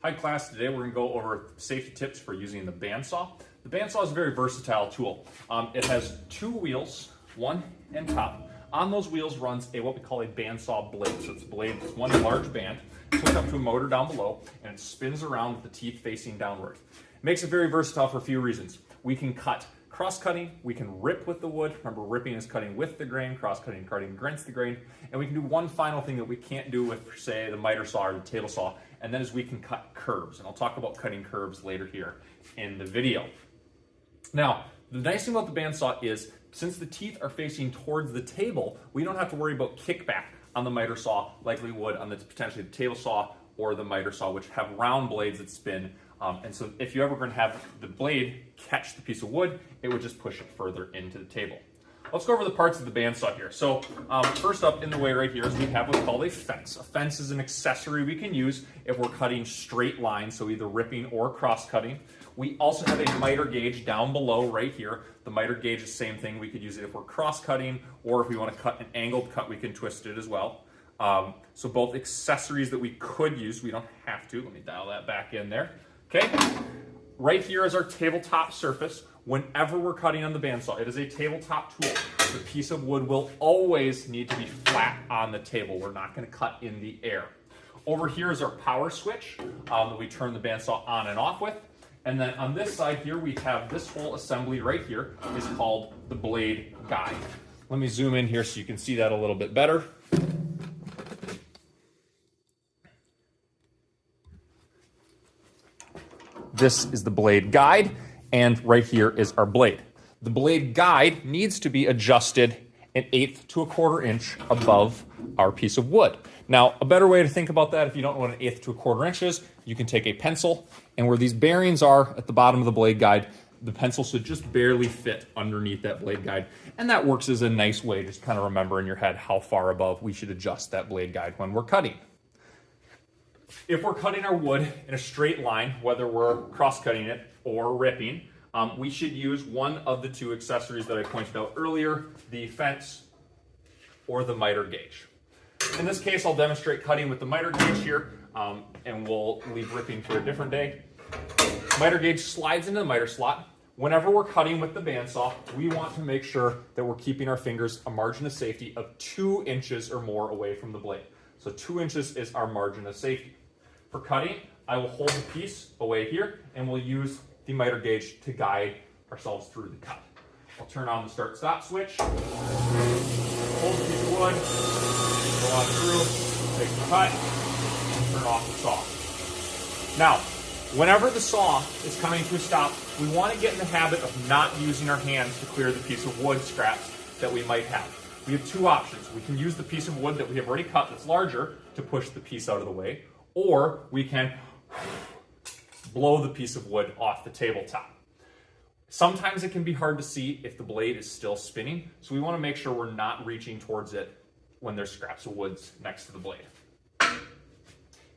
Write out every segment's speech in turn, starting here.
Hi class, today we're going to go over safety tips for using the bandsaw. The bandsaw is a very versatile tool. It has two wheels, one and top. On those wheels runs what we call a bandsaw blade. So it's a blade, it's one large band, hooked up to a motor down below, and it spins around with the teeth facing downward. It makes it very versatile for a few reasons. We can cut cross-cutting, we can rip with the wood. Remember, ripping is cutting with the grain, cross-cutting and cutting against the grain. And we can do one final thing that we can't do with, say, the miter saw or the table saw, and that is we can cut curves. And I'll talk about cutting curves later here in the video. Now, the nice thing about the bandsaw is, since the teeth are facing towards the table, we don't have to worry about kickback on the miter saw like we would on potentially the table saw or the miter saw, which have round blades that spin. And so if you ever going to have the blade catch the piece of wood, it would just push it further into the table. Let's go over the parts of the bandsaw here. So first up in the way right here is we have what's called a fence. A fence is an accessory we can use if we're cutting straight lines, so either ripping or cross-cutting. We also have a miter gauge down below right here. The miter gauge is the same thing. We could use it if we're cross-cutting, or if we want to cut an angled cut, we can twist it as well. So both accessories that we could use, we don't have to. Let me dial that back in there. Okay, right here is our tabletop surface. Whenever we're cutting on the bandsaw, it is a tabletop tool. The piece of wood will always need to be flat on the table. We're not going to cut in the air. Over here is our power switch that we turn the bandsaw on and off with. And then on this side here, we have this whole assembly right here is called the blade guide. Let me zoom in here so you can see that a little bit better. This is the blade guide, and right here is our blade. The blade guide needs to be adjusted 1/8 to 1/4 inch above our piece of wood. Now, a better way to think about that, if you don't know what 1/8 to 1/4 inch is, you can take a pencil, and where these bearings are at the bottom of the blade guide, the pencil should just barely fit underneath that blade guide. And that works as a nice way to just kind of remember in your head how far above we should adjust that blade guide when we're cutting. If we're cutting our wood in a straight line, whether we're cross-cutting it or ripping, we should use one of the two accessories that I pointed out earlier, the fence or the miter gauge. In this case, I'll demonstrate cutting with the miter gauge here, and we'll leave ripping for a different day. Miter gauge slides into the miter slot. Whenever we're cutting with the bandsaw, we want to make sure that we're keeping our fingers a margin of safety of 2 inches or more away from the blade. So 2 inches is our margin of safety. For cutting, I will hold the piece away here, and we'll use the miter gauge to guide ourselves through the cut. I'll turn on the start-stop switch, hold the piece of wood, go on through, take the cut, and turn off the saw. Now, whenever the saw is coming to a stop, we want to get in the habit of not using our hands to clear the piece of wood scraps that we might have. We have two options. We can use the piece of wood that we have already cut that's larger to push the piece out of the way, or we can blow the piece of wood off the tabletop. Sometimes it can be hard to see if the blade is still spinning, so we want to make sure we're not reaching towards it when there's scraps of wood next to the blade.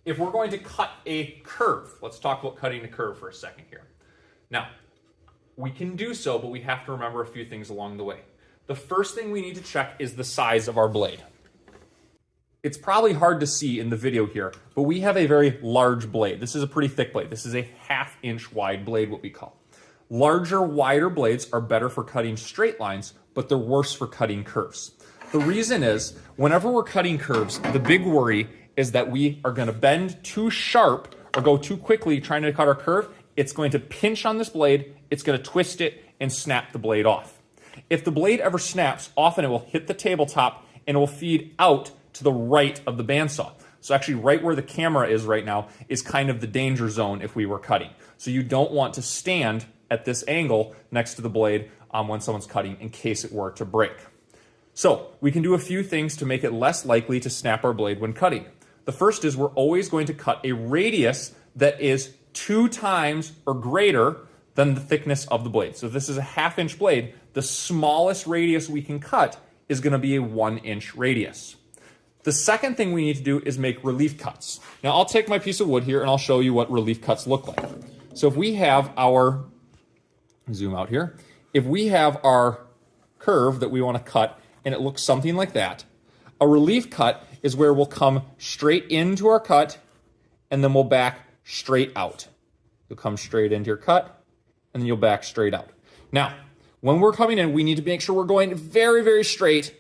If we're going to cut a curve, let's talk about cutting a curve for a second here. Now, we can do so, but we have to remember a few things along the way. The first thing we need to check is the size of our blade. It's probably hard to see in the video here, but we have a very large blade. This is a pretty thick blade. This is a 1/2 inch wide blade, what we call. Larger, wider blades are better for cutting straight lines, but they're worse for cutting curves. The reason is, whenever we're cutting curves, the big worry is that we are going to bend too sharp or go too quickly trying to cut our curve. It's going to pinch on this blade, it's going to twist it and snap the blade off. If the blade ever snaps, often it will hit the tabletop and it will feed out to the right of the bandsaw. So actually right where the camera is right now is kind of the danger zone if we were cutting. So you don't want to stand at this angle next to the blade when someone's cutting in case it were to break. So we can do a few things to make it less likely to snap our blade when cutting. The first is we're always going to cut a radius that is 2 times or greater than the thickness of the blade. So if this is a 1/2 inch blade, the smallest radius we can cut is going to be a 1 inch radius. The second thing we need to do is make relief cuts. Now I'll take my piece of wood here and I'll show you what relief cuts look like. So if we have our, zoom out here, if we have our curve that we want to cut and it looks something like that, a relief cut is where we'll come straight into our cut and then we'll back straight out. You'll come straight into your cut, and then you'll back straight out. Now, when we're coming in, we need to make sure we're going very, very straight,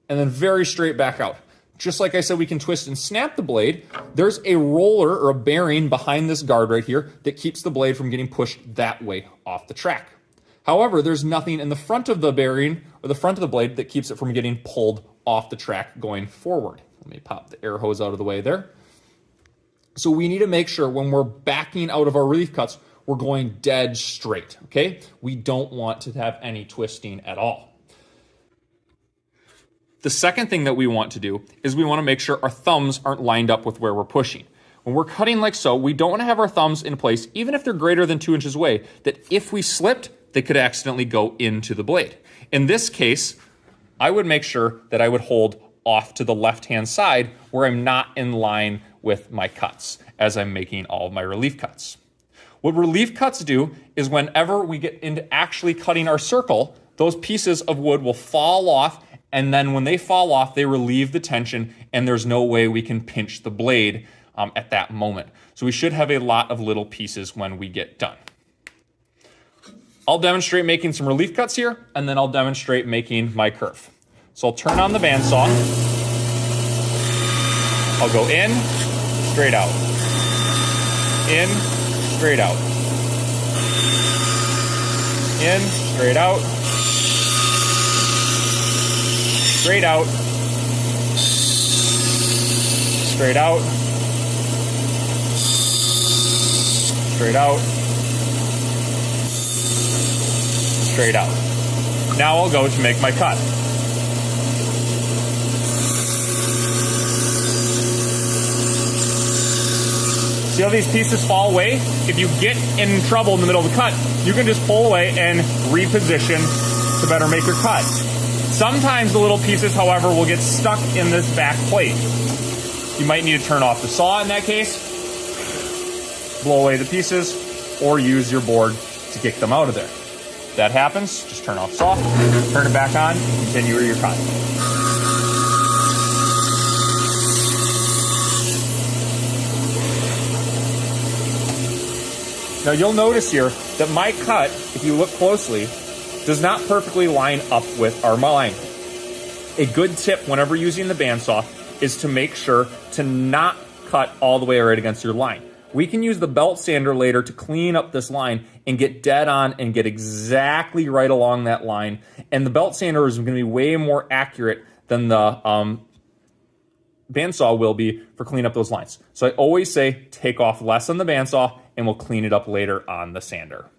and then very straight back out. Just like I said, we can twist and snap the blade. There's a roller or a bearing behind this guard right here that keeps the blade from getting pushed that way off the track. However, there's nothing in the front of the bearing or the front of the blade that keeps it from getting pulled off the track going forward. Let me pop the air hose out of the way there. So we need to make sure when we're backing out of our relief cuts, we're going dead straight, okay? We don't want to have any twisting at all. The second thing that we want to do is we want to make sure our thumbs aren't lined up with where we're pushing. When we're cutting like so, we don't want to have our thumbs in place, even if they're greater than 2 inches away, that if we slipped, they could accidentally go into the blade. In this case, I would make sure that I would hold off to the left-hand side where I'm not in line with my cuts as I'm making all of my relief cuts. What relief cuts do is whenever we get into actually cutting our circle, those pieces of wood will fall off, and then when they fall off, they relieve the tension, and there's no way we can pinch the blade at that moment. So we should have a lot of little pieces when we get done. I'll demonstrate making some relief cuts here, and then I'll demonstrate making my curve. So I'll turn on the bandsaw. I'll go in, straight out. In, straight out. In, straight out. Straight out. Straight out. Straight out. Straight out. Now I'll go to make my cut. See how these pieces fall away? If you get in trouble in the middle of the cut, you can just pull away and reposition to better make your cut. Sometimes the little pieces, however, will get stuck in this back plate. You might need to turn off the saw in that case, blow away the pieces, or use your board to kick them out of there. If that happens, just turn off the saw, turn it back on, and continue your cut. Now you'll notice here that my cut, if you look closely, does not perfectly line up with our line. A good tip whenever using the bandsaw is to make sure to not cut all the way right against your line. We can use the belt sander later to clean up this line and get dead on and get exactly right along that line. And the belt sander is going to be way more accurate than the bandsaw will be for cleaning up those lines. So I always say take off less on the bandsaw and we'll clean it up later on the sander.